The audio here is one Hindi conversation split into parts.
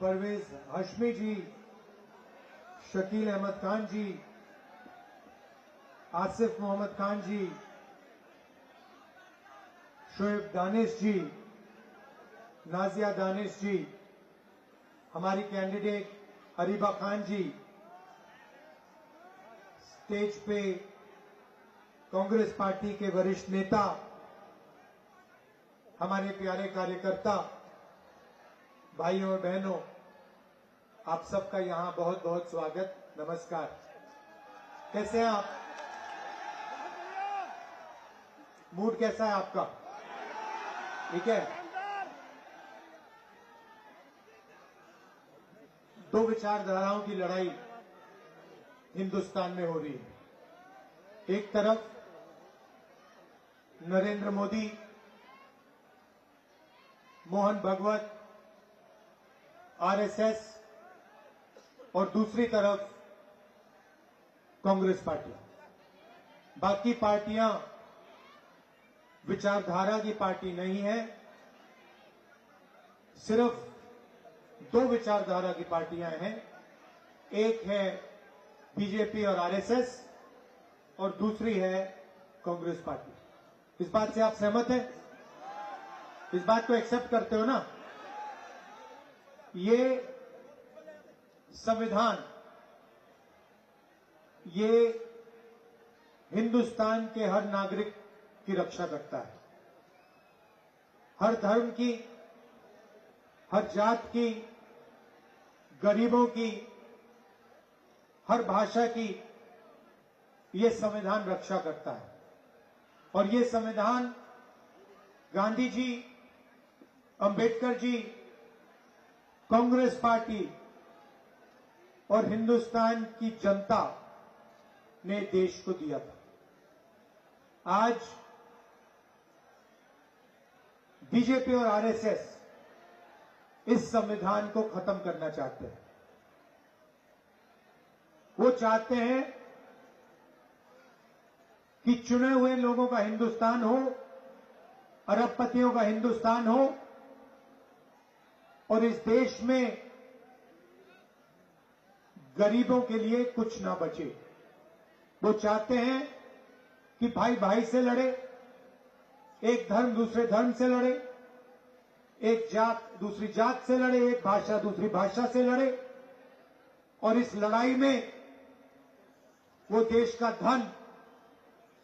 परवेज हाशमी जी, शकील अहमद खान जी, आसिफ मोहम्मद खान जी, शोएब दानिश जी, नाजिया दानिश जी, हमारी कैंडिडेट अरीबा खान जी, स्टेज पे कांग्रेस पार्टी के वरिष्ठ नेता, हमारे प्यारे कार्यकर्ता, भाइयों और बहनों, आप सबका यहां बहुत बहुत स्वागत, नमस्कार। कैसे हैं आप? मूड कैसा है आपका? ठीक है। दो विचारधाराओं की लड़ाई हिंदुस्तान में हो रही है। एक तरफ नरेंद्र मोदी, मोहन भागवत, आरएसएस और दूसरी तरफ कांग्रेस पार्टी। बाकी पार्टियां विचारधारा की पार्टी नहीं है, सिर्फ दो विचारधारा की पार्टियां हैं। एक है बीजेपी और आरएसएस और दूसरी है कांग्रेस पार्टी। इस बात से आप सहमत हैं? इस बात को एक्सेप्ट करते हो ना? ये संविधान, ये हिंदुस्तान के हर नागरिक की रक्षा करता है। हर धर्म की, हर जात की, गरीबों की, हर भाषा की ये संविधान रक्षा करता है। और ये संविधान गांधी जी, अंबेडकर जी, कांग्रेस पार्टी और हिंदुस्तान की जनता ने देश को दिया था। आज बीजेपी और आरएसएस इस संविधान को खत्म करना चाहते हैं। वो चाहते हैं कि चुने हुए लोगों का हिंदुस्तान हो, अरबपतियों का हिंदुस्तान हो और इस देश में गरीबों के लिए कुछ ना बचे। वो चाहते हैं कि भाई भाई से लड़े, एक धर्म दूसरे धर्म से लड़े, एक जात दूसरी जात से लड़े, एक भाषा दूसरी भाषा से लड़े और इस लड़ाई में वो देश का धन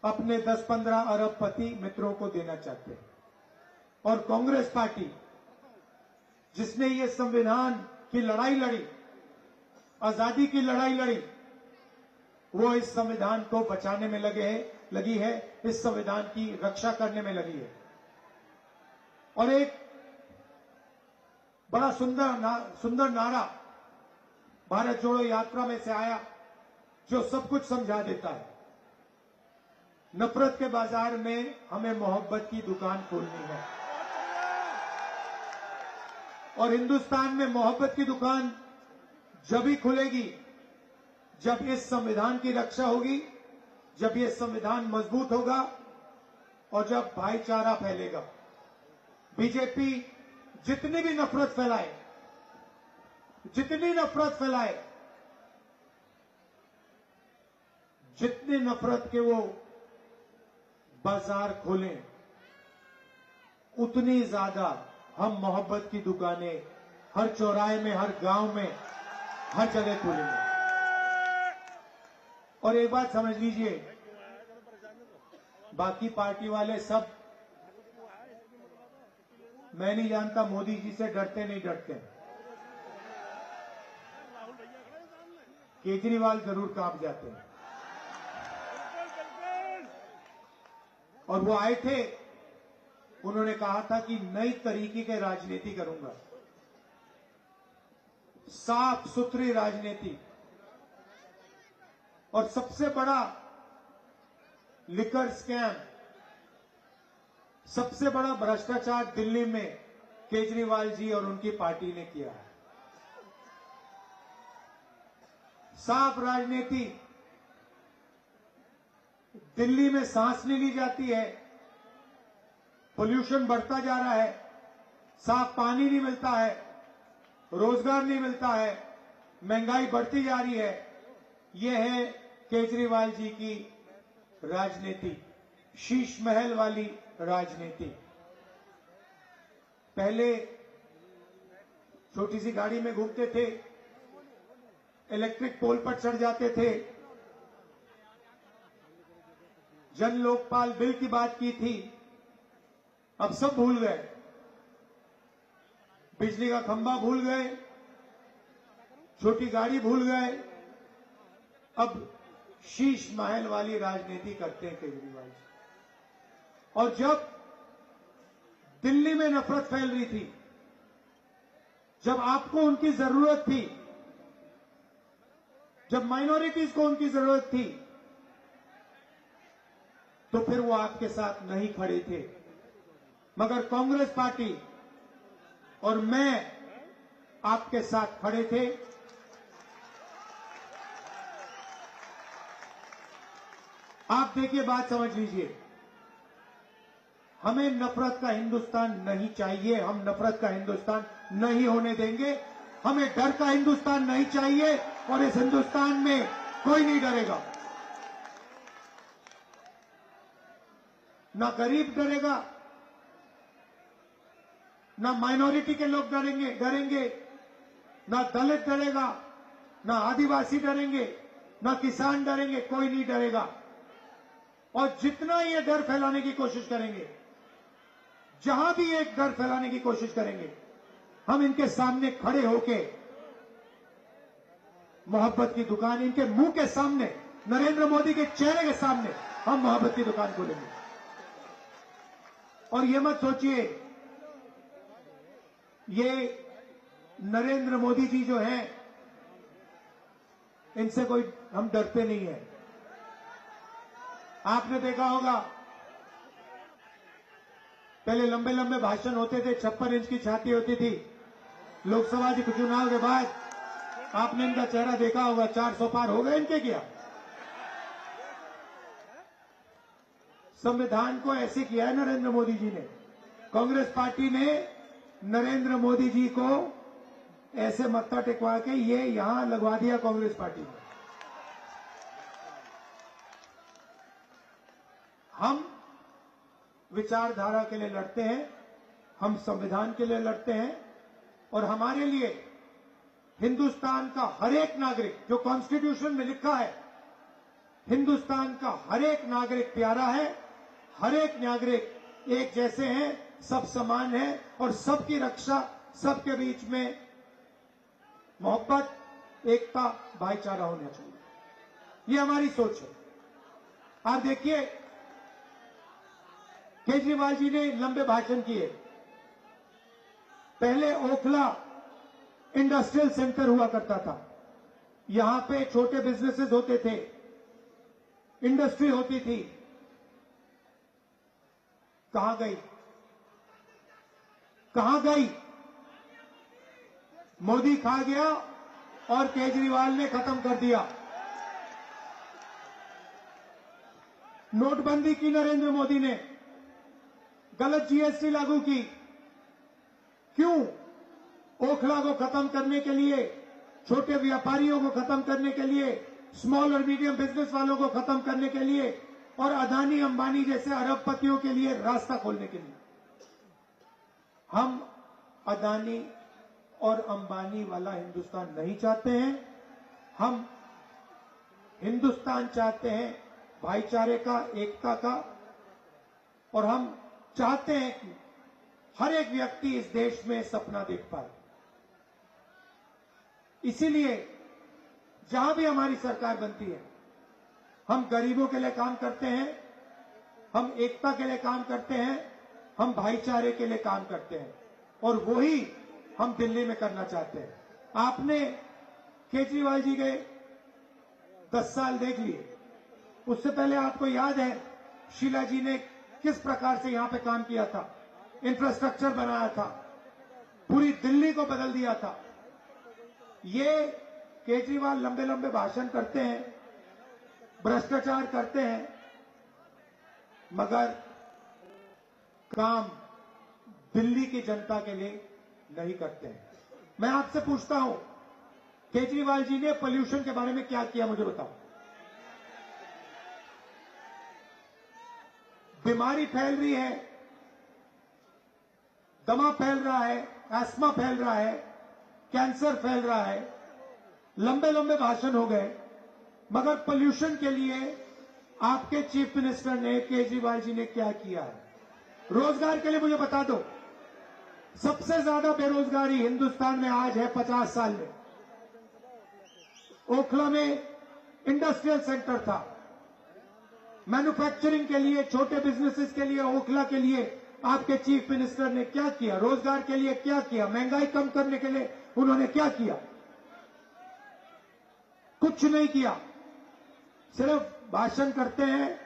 अपने 10-15 अरबपति मित्रों को देना चाहते हैं। और कांग्रेस पार्टी, जिसने ये संविधान की लड़ाई लड़ी, आजादी की लड़ाई लड़ी, वो इस संविधान को बचाने में लगी है, इस संविधान की रक्षा करने में लगी है। और एक बड़ा सुंदर नारा भारत जोड़ो यात्रा में से आया, जो सब कुछ समझा देता है। नफरत के बाजार में हमें मोहब्बत की दुकान खोलनी है। और हिंदुस्तान में मोहब्बत की दुकान जब ही खुलेगी जब इस संविधान की रक्षा होगी, जब ये संविधान मजबूत होगा और जब भाईचारा फैलेगा। बीजेपी जितनी भी नफरत फैलाए, जितनी नफरत के वो बाजार खोलें, उतनी ज्यादा हम मोहब्बत की दुकानें हर चौराहे में, हर गांव में, हर जगह खोलेंगे। और एक बात समझ लीजिए, बाकी पार्टी वाले सब, मैं नहीं जानता मोदी जी से डरते नहीं डरते, केजरीवाल जरूर कांप जाते हैं। और वो आए थे, उन्होंने कहा था कि नई तरीके की राजनीति करूंगा, साफ सुथरी राजनीति। और सबसे बड़ा लिकर स्कैम, सबसे बड़ा भ्रष्टाचार दिल्ली में केजरीवाल जी और उनकी पार्टी ने किया है। साफ राजनीति, दिल्ली में सांस नहीं ली जाती है, पोल्यूशन बढ़ता जा रहा है, साफ पानी नहीं मिलता है, रोजगार नहीं मिलता है, महंगाई बढ़ती जा रही है। यह है केजरीवाल जी की राजनीति, शीश महल वाली राजनीति। पहले छोटी सी गाड़ी में घूमते थे, इलेक्ट्रिक पोल पर चढ़ जाते थे, जन लोकपाल बिल की बात की थी, अब सब भूल गए। बिजली का खंभा भूल गए, छोटी गाड़ी भूल गए, अब शीश महल वाली राजनीति करते हैं केजरीवाल जी। और जब दिल्ली में नफरत फैल रही थी, जब आपको उनकी जरूरत थी, जब माइनॉरिटीज को उनकी जरूरत थी, तो फिर वो आपके साथ नहीं खड़े थे। मगर कांग्रेस पार्टी और मैं आपके साथ खड़े थे। आप देखिए, बात समझ लीजिए, हमें नफरत का हिंदुस्तान नहीं चाहिए, हम नफरत का हिंदुस्तान नहीं होने देंगे। हमें डर का हिंदुस्तान नहीं चाहिए और इस हिंदुस्तान में कोई नहीं डरेगा। ना गरीब डरेगा, ना माइनॉरिटी के लोग डरेंगे, ना दलित डरेगा, ना आदिवासी डरेंगे, ना किसान डरेंगे, कोई नहीं डरेगा। और जितना ये डर फैलाने की कोशिश करेंगे, जहां भी एक डर फैलाने की कोशिश करेंगे, हम इनके सामने खड़े होके मोहब्बत की दुकान, इनके मुंह के सामने, नरेंद्र मोदी के चेहरे के सामने हम मोहब्बत की दुकान खोलेंगे। और ये मत सोचिए, ये नरेंद्र मोदी जी जो हैं, इनसे कोई हम डरते नहीं है। आपने देखा होगा, पहले लंबे लंबे भाषण होते थे, 56 इंच की छाती होती थी। लोकसभा के चुनाव के बाद आपने इनका चेहरा देखा होगा, 400 पार हो गए इनके क्या। संविधान को ऐसे किया है नरेंद्र मोदी जी ने, कांग्रेस पार्टी ने नरेंद्र मोदी जी को ऐसे मत्था टिकवा के ये यहां लगवा दिया कांग्रेस पार्टी ने। हम विचारधारा के लिए लड़ते हैं, हम संविधान के लिए लड़ते हैं, और हमारे लिए हिंदुस्तान का हर एक नागरिक, जो कॉन्स्टिट्यूशन में लिखा है, हिंदुस्तान का हर एक नागरिक प्यारा है। हर एक नागरिक एक जैसे हैं, सब समान हैं, और सबकी रक्षा, सबके बीच में मोहब्बत, एकता, भाईचारा होना चाहिए। ये हमारी सोच है। आप देखिए, केजरीवाल जी ने लंबे भाषण किए। पहले ओखला इंडस्ट्रियल सेंटर हुआ करता था, यहां पे छोटे बिजनेसेस होते थे, इंडस्ट्री होती थी। कहां गई, कहां गई? मोदी खा गया और केजरीवाल ने खत्म कर दिया। नोटबंदी की नरेंद्र मोदी ने, गलत जीएसटी लागू की। क्यों? ओखला को खत्म करने के लिए, छोटे व्यापारियों को खत्म करने के लिए, स्मॉल और मीडियम बिजनेस वालों को खत्म करने के लिए, और अदानी अंबानी जैसे अरबपतियों के लिए रास्ता खोलने के लिए। हम अदानी और अंबानी वाला हिंदुस्तान नहीं चाहते हैं। हम हिंदुस्तान चाहते हैं भाईचारे का, एकता का, और हम चाहते हैं कि हर एक व्यक्ति इस देश में सपना देख पाए। इसीलिए जहां भी हमारी सरकार बनती है, हम गरीबों के लिए काम करते हैं, हम एकता के लिए काम करते हैं, हम भाईचारे के लिए काम करते हैं, और वही हम दिल्ली में करना चाहते हैं। आपने केजरीवाल जी के 10 साल देख लिए। उससे पहले आपको याद है शीला जी ने किस प्रकार से यहां पे काम किया था, इंफ्रास्ट्रक्चर बनाया था, पूरी दिल्ली को बदल दिया था। ये केजरीवाल लंबे लंबे भाषण करते हैं, भ्रष्टाचार करते हैं, मगर काम दिल्ली की जनता के लिए नहीं करते हैं। मैं आपसे पूछता हूं, केजरीवाल जी ने पोल्यूशन के बारे में क्या किया, मुझे बताओ। बीमारी फैल रही है, दमा फैल रहा है, एस्मा फैल रहा है, कैंसर फैल रहा है, लंबे लंबे भाषण हो गए, मगर पोल्यूशन के लिए आपके चीफ मिनिस्टर ने, केजरीवाल जी ने क्या किया है? रोजगार के लिए मुझे बता दो। सबसे ज्यादा बेरोजगारी हिंदुस्तान में आज है 50 साल में। ओखला में इंडस्ट्रियल सेंटर था, मैन्युफैक्चरिंग के लिए, छोटे बिजनेसेस के लिए, ओखला के लिए आपके चीफ मिनिस्टर ने क्या किया? रोजगार के लिए क्या किया? महंगाई कम करने के लिए उन्होंने क्या किया? कुछ नहीं किया, सिर्फ भाषण करते हैं।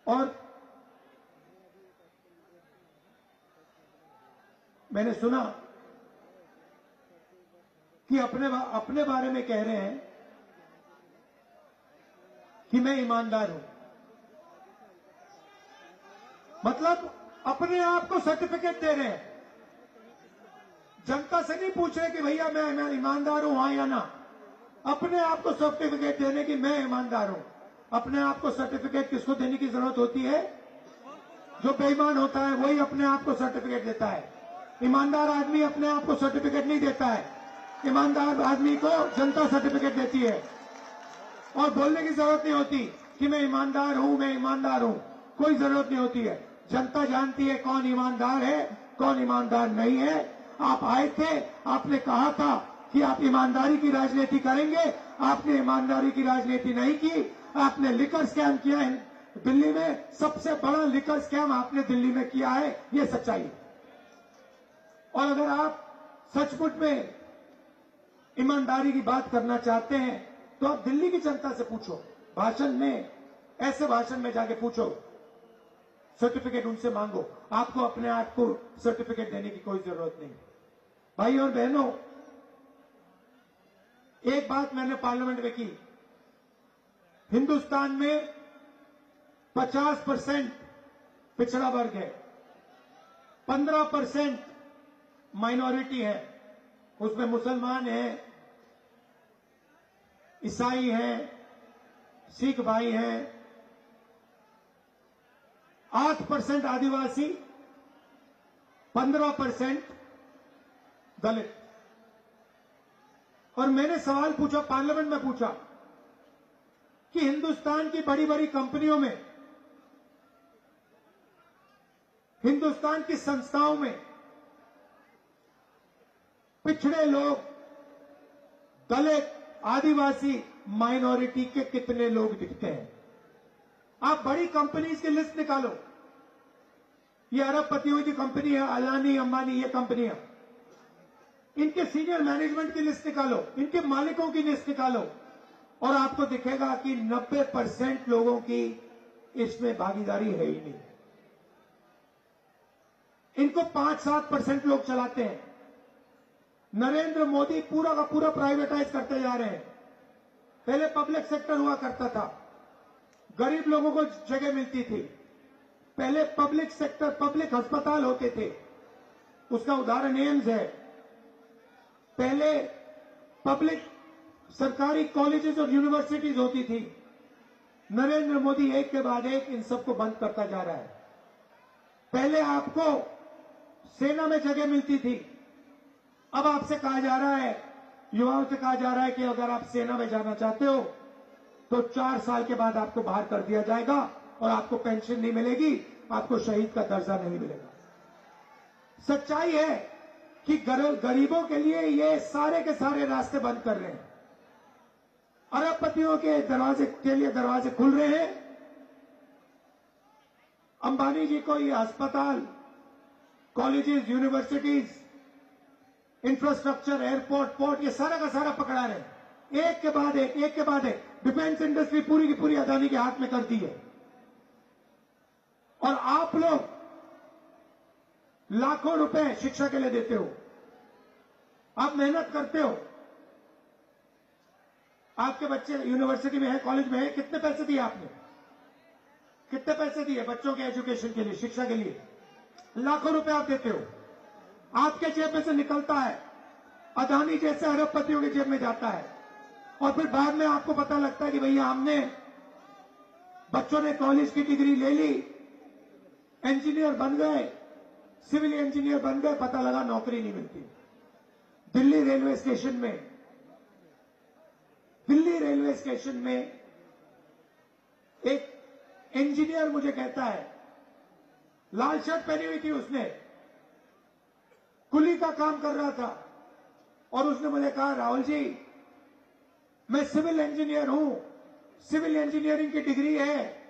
और मैंने सुना कि अपने बारे में कह रहे हैं कि मैं ईमानदार हूं। मतलब अपने आप को सर्टिफिकेट दे रहे हैं, जनता से नहीं पूछ रहे कि भैया मैं ईमानदार हूं, हां या ना। अपने आप को सर्टिफिकेट देने की मैं ईमानदार हूं। अपने आप को सर्टिफिकेट किसको देने की जरूरत होती है? जो बेईमान होता है वही अपने आप को सर्टिफिकेट देता है। ईमानदार आदमी अपने आप को सर्टिफिकेट नहीं देता है। ईमानदार आदमी को जनता सर्टिफिकेट देती है, और बोलने की जरूरत नहीं होती कि मैं ईमानदार हूं, मैं ईमानदार हूं। कोई जरूरत नहीं होती है। जनता जानती है कौन ईमानदार है, कौन ईमानदार नहीं है। आप आए थे, आपने कहा था कि आप ईमानदारी की राजनीति करेंगे, आपने ईमानदारी की राजनीति नहीं की। आपने लिकर स्कैम किया है दिल्ली में, सबसे बड़ा लिकर स्कैम आपने दिल्ली में किया है, ये सच्चाई है। और अगर आप सचमुच में ईमानदारी की बात करना चाहते हैं तो आप दिल्ली की जनता से पूछो, भाषण में, ऐसे भाषण में जाके पूछो, सर्टिफिकेट उनसे मांगो। आपको अपने आप को सर्टिफिकेट देने की कोई जरूरत नहीं। भाई और बहनों, एक बात मैंने पार्लियामेंट में की, हिंदुस्तान में 50% पिछड़ा वर्ग है, 15% माइनॉरिटी है। उसमें मुसलमान हैं, ईसाई हैं, सिख भाई हैं, 8% आदिवासी, 15% दलित। और मैंने सवाल पूछा, पार्लियामेंट में पूछा कि हिंदुस्तान की बड़ी बड़ी कंपनियों में, हिंदुस्तान की संस्थाओं में पिछड़े लोग, दलित, आदिवासी, माइनॉरिटी के कितने लोग दिखते हैं? आप बड़ी कंपनीज की लिस्ट निकालो। ये अरबपतियों की कंपनी है, अदानी, अंबानी, ये कंपनियां, इनके सीनियर मैनेजमेंट की लिस्ट निकालो, इनके मालिकों की लिस्ट निकालो, और आपको दिखेगा कि 90% लोगों की इसमें भागीदारी है ही नहीं। इनको 5-7% लोग चलाते हैं। नरेंद्र मोदी पूरा का पूरा प्राइवेटाइज करते जा रहे हैं। पहले पब्लिक सेक्टर हुआ करता था, गरीब लोगों को जगह मिलती थी। पहले पब्लिक सेक्टर, पब्लिक अस्पताल होते थे, उसका उदाहरण एम्स है। पहले पब्लिक सरकारी कॉलेजेस और यूनिवर्सिटीज होती थी। नरेंद्र मोदी एक के बाद एक इन सबको बंद करता जा रहा है। पहले आपको सेना में जगह मिलती थी, अब आपसे कहा जा रहा है, युवाओं से कहा जा रहा है कि अगर आप सेना में जाना चाहते हो तो 4 साल के बाद आपको बाहर कर दिया जाएगा और आपको पेंशन नहीं मिलेगी, आपको शहीद का दर्जा नहीं मिलेगा। सच्चाई है कि गरीबों के लिए ये सारे के सारे रास्ते बंद कर रहे हैं। अरबपतियों के दरवाजे के लिए दरवाजे खुल रहे हैं। अंबानी जी को ये अस्पताल, colleges, universities, infrastructure, airport, port, ये सारा का सारा पकड़ा रहे हैं। एक के बाद एक, एक के बाद एक। डिफेंस इंडस्ट्री पूरी की पूरी अदानी के हाथ में कर दी है। और आप लोग लाखों रुपए शिक्षा के लिए देते हो, आप मेहनत करते हो, आपके बच्चे यूनिवर्सिटी में है, कॉलेज में है, कितने पैसे दिए आपने? कितने पैसे दिए बच्चों के एजुकेशन के लिए, शिक्षा के लिए? लाखों रुपए आप देते हो। आपके जेब में से निकलता है, अदानी जैसे अरबपतियों के जेब में जाता है, और फिर बाद में आपको पता लगता है कि भैया हमने बच्चों ने कॉलेज की डिग्री ले ली, इंजीनियर बन गए, सिविल इंजीनियर बन गए, पता लगा नौकरी नहीं मिलती। दिल्ली रेलवे स्टेशन में एक इंजीनियर मुझे कहता है, लाल शर्ट पहनी हुई थी उसने, कुली का काम कर रहा था, और उसने मुझे कहा, राहुल जी मैं सिविल इंजीनियर हूं, सिविल इंजीनियरिंग की डिग्री है,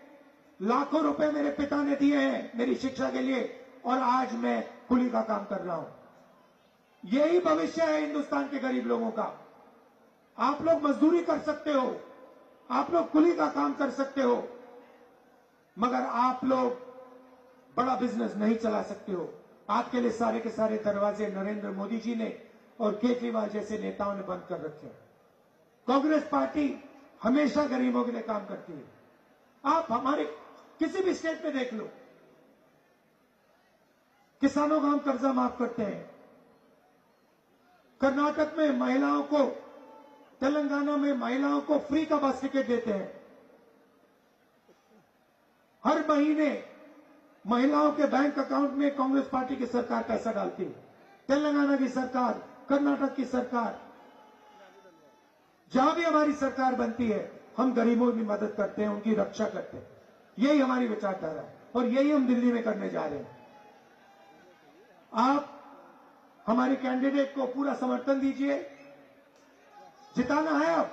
लाखों रुपए मेरे पिता ने दिए हैं मेरी शिक्षा के लिए, और आज मैं कुली का काम कर रहा हूं। यही भविष्य है हिंदुस्तान के गरीब लोगों का। आप लोग मजदूरी कर सकते हो, आप लोग कुली का काम कर सकते हो, मगर आप लोग बड़ा बिजनेस नहीं चला सकते हो। आपके लिए सारे के सारे दरवाजे नरेंद्र मोदी जी ने और केजरीवाल जैसे नेताओं ने बंद कर रखे हैं। कांग्रेस पार्टी हमेशा गरीबों के लिए काम करती है। आप हमारे किसी भी स्टेट में देख लो, किसानों का हम कर्जा माफ करते हैं। कर्नाटक में महिलाओं को, तेलंगाना में महिलाओं को फ्री का बस टिकट देते हैं। हर महीने महिलाओं के बैंक अकाउंट में कांग्रेस पार्टी की सरकार पैसा डालती है। तेलंगाना की सरकार, कर्नाटक की सरकार, जहां भी हमारी सरकार बनती है, हम गरीबों की मदद करते हैं, उनकी रक्षा करते हैं। यही हमारी विचारधारा है, और यही हम दिल्ली में करने जा रहे हैं। आप हमारे कैंडिडेट को पूरा समर्थन दीजिए। जिताना है, आप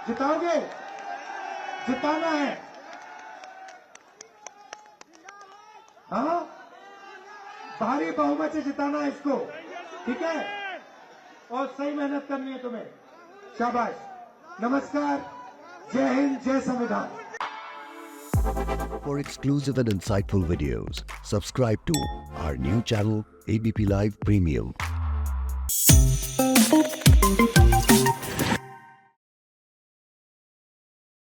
जिताओगे, जिताना है। हाँ, भारी बहुमत से जिताना है इसको, ठीक है, और सही मेहनत करनी है तुम्हें। शाबाश, नमस्कार, जय हिंद, जय संविधान। For exclusive and insightful videos, subscribe to our new channel ABP Live Premium.